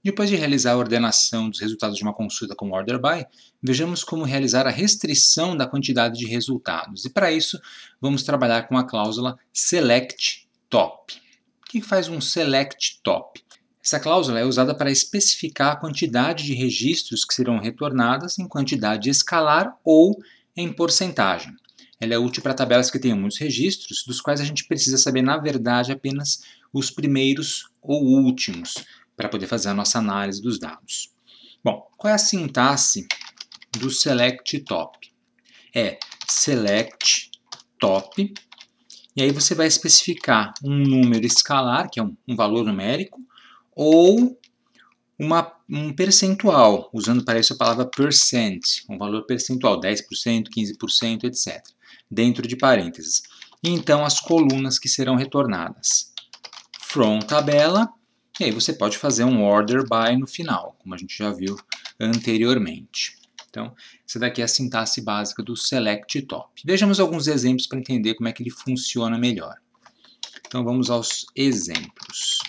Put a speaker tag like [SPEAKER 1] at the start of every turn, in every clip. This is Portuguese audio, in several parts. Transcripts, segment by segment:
[SPEAKER 1] Depois de realizar a ordenação dos resultados de uma consulta com Order By, vejamos como realizar a restrição da quantidade de resultados. E para isso, vamos trabalhar com a cláusula Select Top. O que faz um Select Top? Essa cláusula é usada para especificar a quantidade de registros que serão retornadas em quantidade escalar ou em porcentagem. Ela é útil para tabelas que tenham muitos registros, dos quais a gente precisa saber, na verdade, apenas os primeiros ou últimos, para poder fazer a nossa análise dos dados. Bom, qual é a sintaxe do Select Top? É Select Top, e aí você vai especificar um número escalar, que é um valor numérico, ou um percentual, usando para isso a palavra percent, um valor percentual, 10%, 15%, etc., dentro de parênteses. E então as colunas que serão retornadas. From tabela, e aí você pode fazer um order by no final, como a gente já viu anteriormente. Então, essa daqui é a sintaxe básica do Select Top. Vejamos alguns exemplos para entender como é que ele funciona melhor. Então, vamos aos exemplos.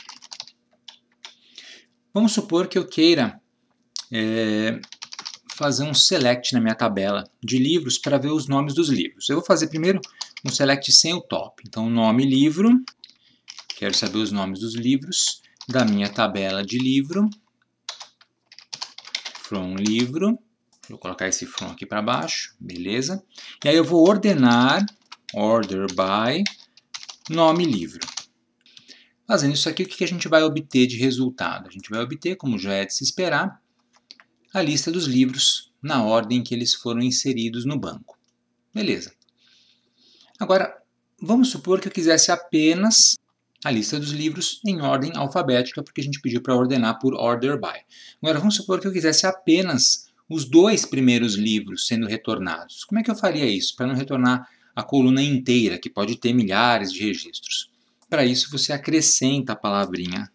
[SPEAKER 1] Vamos supor que eu queira fazer um select na minha tabela de livros para ver os nomes dos livros. Eu vou fazer primeiro um select sem o top. Então, nome livro, quero saber os nomes dos livros da minha tabela de livro, from livro, vou colocar esse from aqui para baixo, beleza? E aí eu vou ordenar, order by, nome livro. Fazendo isso aqui, o que a gente vai obter de resultado? A gente vai obter, como já é de se esperar, a lista dos livros na ordem que eles foram inseridos no banco. Beleza. Agora, vamos supor que eu quisesse apenas a lista dos livros em ordem alfabética, porque a gente pediu para ordenar por order by. Agora, vamos supor que eu quisesse apenas os 2 primeiros livros sendo retornados. Como é que eu faria isso, para não retornar a coluna inteira, que pode ter milhares de registros? Para isso, você acrescenta a palavrinha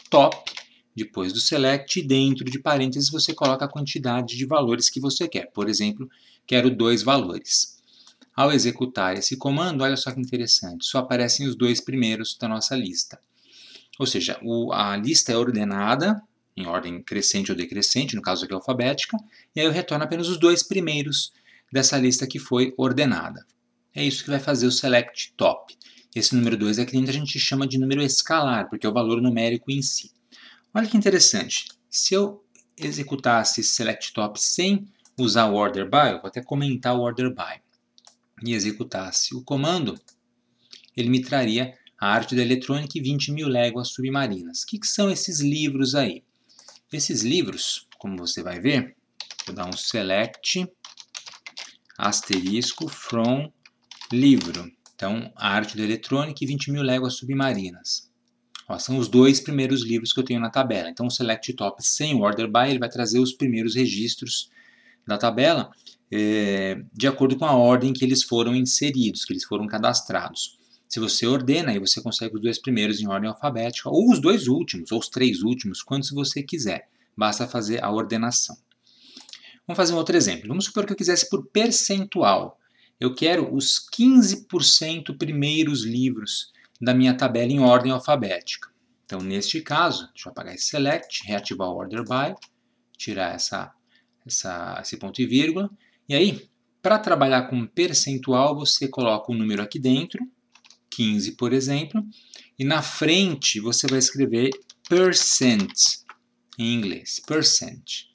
[SPEAKER 1] top, depois do select, e dentro de parênteses você coloca a quantidade de valores que você quer. Por exemplo, quero 2 valores. Ao executar esse comando, olha só que interessante, só aparecem os 2 primeiros da nossa lista. Ou seja, a lista é ordenada em ordem crescente ou decrescente, no caso aqui alfabética, e aí eu retorno apenas os 2 primeiros dessa lista que foi ordenada. É isso que vai fazer o Select Top. Esse número 2 aqui dentro a gente chama de número escalar, porque é o valor numérico em si. Olha que interessante, se eu executasse Select Top sem usar o Order By, eu vou até comentar o Order By, e executasse o comando, ele me traria a Arte da Eletrônica e 20.000 Léguas Submarinas. O que são esses livros aí? Esses livros, como você vai ver, vou dar um Select, asterisco, from, livro. Então, a Arte da Eletrônica e 20.000 Léguas Submarinas. Ó, são os 2 primeiros livros que eu tenho na tabela. Então, o Select Top sem o Order By, ele vai trazer os primeiros registros da tabela de acordo com a ordem que eles foram inseridos, que eles foram cadastrados. Se você ordena, aí você consegue os 2 primeiros em ordem alfabética, ou os 2 últimos, ou os 3 últimos, quantos você quiser. Basta fazer a ordenação. Vamos fazer um outro exemplo. Vamos supor que eu quisesse por percentual. Eu quero os 15% primeiros livros da minha tabela em ordem alfabética. Então, neste caso, deixa eu apagar esse select, reativar o order by, tirar esse ponto e vírgula. E aí, para trabalhar com percentual, você coloca um número aqui dentro, 15, por exemplo, e na frente você vai escrever percent, em inglês, percent.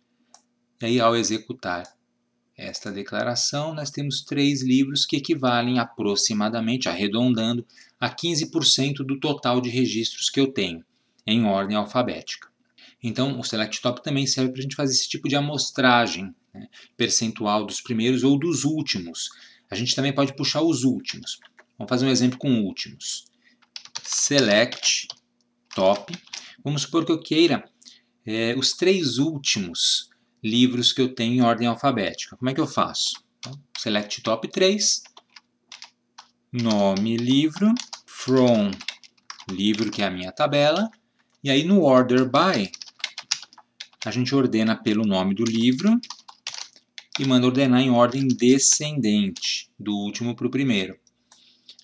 [SPEAKER 1] E aí, ao executar esta declaração, nós temos 3 livros que equivalem aproximadamente, arredondando, a 15% do total de registros que eu tenho, em ordem alfabética. Então, o Select Top também serve para a gente fazer esse tipo de amostragem, né, percentual dos primeiros ou dos últimos. A gente também pode puxar os últimos. Vamos fazer um exemplo com últimos. Select Top. Vamos supor que eu queira os 3 últimos livros que eu tenho em ordem alfabética. Como é que eu faço? Então, Select Top 3, nome livro, from livro, que é a minha tabela, e aí no Order By, a gente ordena pelo nome do livro e manda ordenar em ordem descendente, do último para o primeiro.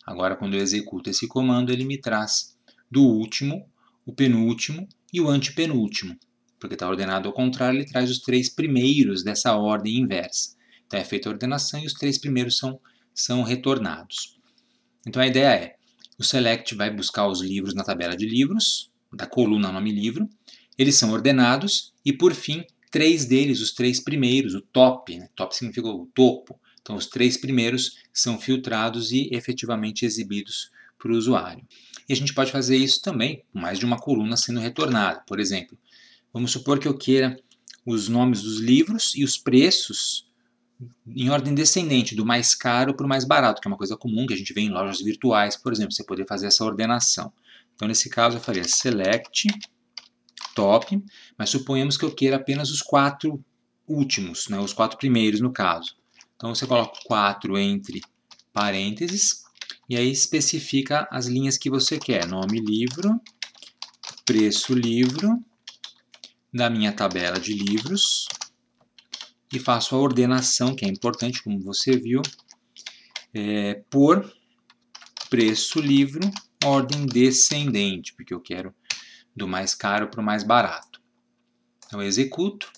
[SPEAKER 1] Agora, quando eu executo esse comando, ele me traz do último, o penúltimo e o antepenúltimo. porque está ordenado ao contrário, ele traz os 3 primeiros dessa ordem inversa. Então é feita a ordenação e os 3 primeiros são retornados. Então a ideia é, o select vai buscar os livros na tabela de livros, da coluna nome livro, eles são ordenados e por fim, 3 deles, os 3 primeiros, o top, né? Top significa o topo, então os 3 primeiros são filtrados e efetivamente exibidos para o usuário. E a gente pode fazer isso também com mais de uma coluna sendo retornada. Por exemplo, vamos supor que eu queira os nomes dos livros e os preços em ordem descendente, do mais caro para o mais barato, que é uma coisa comum que a gente vê em lojas virtuais, por exemplo, você poder fazer essa ordenação. Então, nesse caso, eu faria select top, mas suponhamos que eu queira apenas os 4 últimos, né, os 4 primeiros no caso. Então, você coloca 4 entre parênteses e aí especifica as linhas que você quer. Nome livro, preço livro, da minha tabela de livros, e faço a ordenação, que é importante, como você viu, por preço livro, ordem descendente, porque eu quero do mais caro para o mais barato. Então eu executo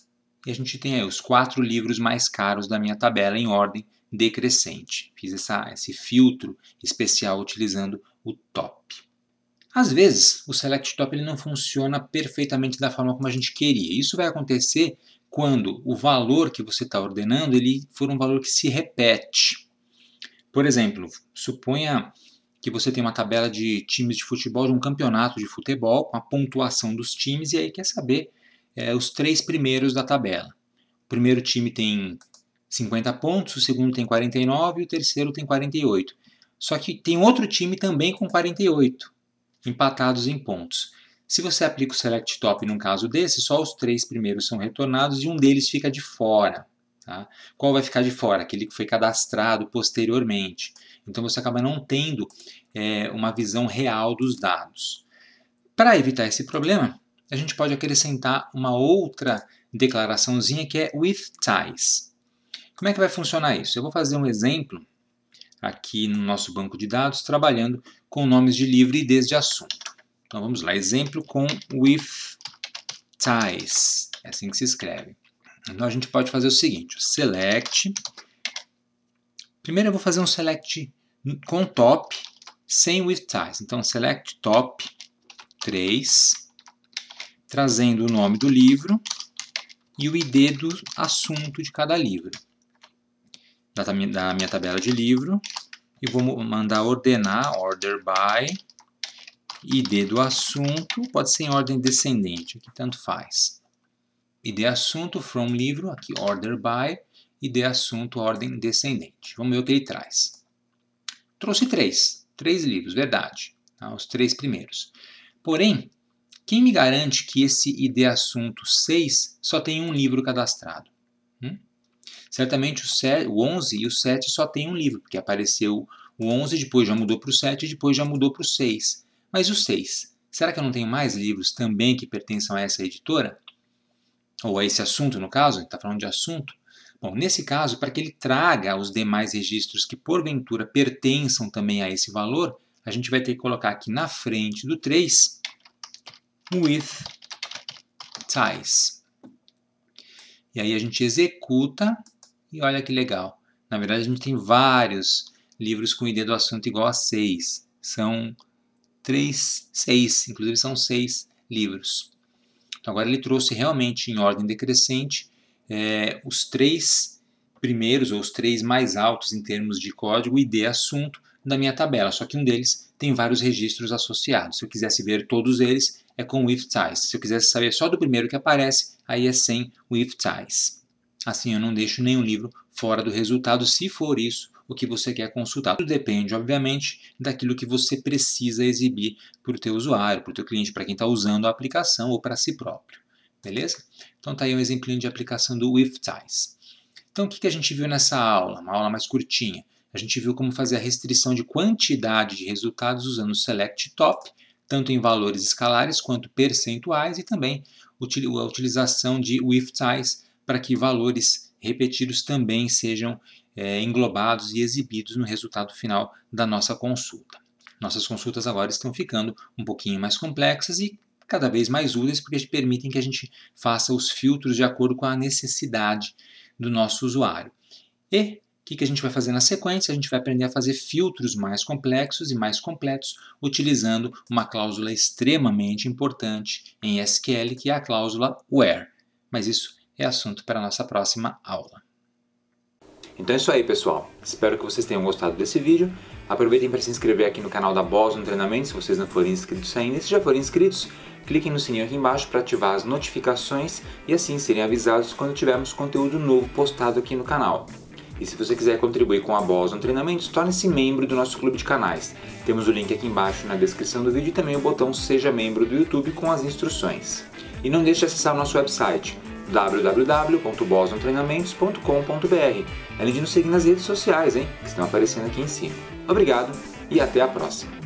[SPEAKER 1] e a gente tem aí os 4 livros mais caros da minha tabela em ordem decrescente. Fiz esse filtro especial utilizando o top. Às vezes, o select top ele não funciona perfeitamente da forma como a gente queria. Isso vai acontecer quando o valor que você está ordenando ele for um valor que se repete. Por exemplo, suponha que você tem uma tabela de times de futebol, de um campeonato de futebol, com a pontuação dos times, e aí quer saber os 3 primeiros da tabela. O primeiro time tem 50 pontos, o segundo tem 49 e o terceiro tem 48. Só que tem outro time também com 48, empatados em pontos. Se você aplica o select top num caso desse, só os 3 primeiros são retornados e um deles fica de fora. Tá? Qual vai ficar de fora? Aquele que foi cadastrado posteriormente. Então você acaba não tendo uma visão real dos dados. Para evitar esse problema, a gente pode acrescentar uma outra declaraçãozinha que é with ties. Como é que vai funcionar isso? Eu vou fazer um exemplo aqui no nosso banco de dados, trabalhando com nomes de livro e IDs de assunto. Então vamos lá, exemplo com with ties, é assim que se escreve. Então a gente pode fazer o seguinte, select, primeiro eu vou fazer um select com top, sem with ties, então select top 3, trazendo o nome do livro e o ID do assunto de cada livro. Da minha tabela de livro, e vou mandar ordenar, order by, ID do assunto, pode ser em ordem descendente, aqui tanto faz. ID assunto, from livro, aqui order by, ID assunto, ordem descendente. Vamos ver o que ele traz. Trouxe 3 livros, verdade, tá? Os 3 primeiros. Porém, quem me garante que esse ID assunto 6 só tem um livro cadastrado? Certamente o 11 e o 7 só tem um livro, porque apareceu o 11, depois já mudou para o 7 e depois já mudou para o 6. Mas o 6, será que eu não tenho mais livros também que pertençam a essa editora? Ou a esse assunto, no caso, a gente está falando de assunto. Bom, nesse caso, para que ele traga os demais registros que porventura pertençam também a esse valor, a gente vai ter que colocar aqui na frente do 3, with ties. E aí a gente executa. E olha que legal, na verdade a gente tem vários livros com ID do assunto igual a 6. São 6, inclusive são 6 livros. Então agora ele trouxe realmente em ordem decrescente os 3 primeiros, ou os 3 mais altos em termos de código, ID assunto da minha tabela. Só que um deles tem vários registros associados. Se eu quisesse ver todos eles, é com with ties. Se eu quisesse saber só do primeiro que aparece, aí é sem with ties. Assim eu não deixo nenhum livro fora do resultado, se for isso o que você quer consultar. Tudo depende, obviamente, daquilo que você precisa exibir para o teu usuário, para o teu cliente, para quem está usando a aplicação ou para si próprio. Beleza? Então está aí um exemplinho de aplicação do with ties. Então o que a gente viu nessa aula? Uma aula mais curtinha. A gente viu como fazer a restrição de quantidade de resultados usando o select top, tanto em valores escalares quanto percentuais, e também a utilização de with ties para que valores repetidos também sejam englobados e exibidos no resultado final da nossa consulta. Nossas consultas agora estão ficando um pouquinho mais complexas e cada vez mais úteis porque permitem que a gente faça os filtros de acordo com a necessidade do nosso usuário. E o que a gente vai fazer na sequência? A gente vai aprender a fazer filtros mais complexos e mais completos utilizando uma cláusula extremamente importante em SQL, que é a cláusula where. Mas isso é assunto para a nossa próxima aula.
[SPEAKER 2] Então é isso aí, pessoal. Espero que vocês tenham gostado desse vídeo. Aproveitem para se inscrever aqui no canal da Boston Treinamento, se vocês não forem inscritos ainda. E se já forem inscritos, cliquem no sininho aqui embaixo para ativar as notificações e assim serem avisados quando tivermos conteúdo novo postado aqui no canal. E se você quiser contribuir com a Boston Treinamentos, torne-se membro do nosso clube de canais. Temos o link aqui embaixo na descrição do vídeo e também o botão Seja Membro do YouTube com as instruções. E não deixe de acessar o nosso website www.bostontreinamentos.com.br, além de nos seguir nas redes sociais, que estão aparecendo aqui em cima. Obrigado e até a próxima!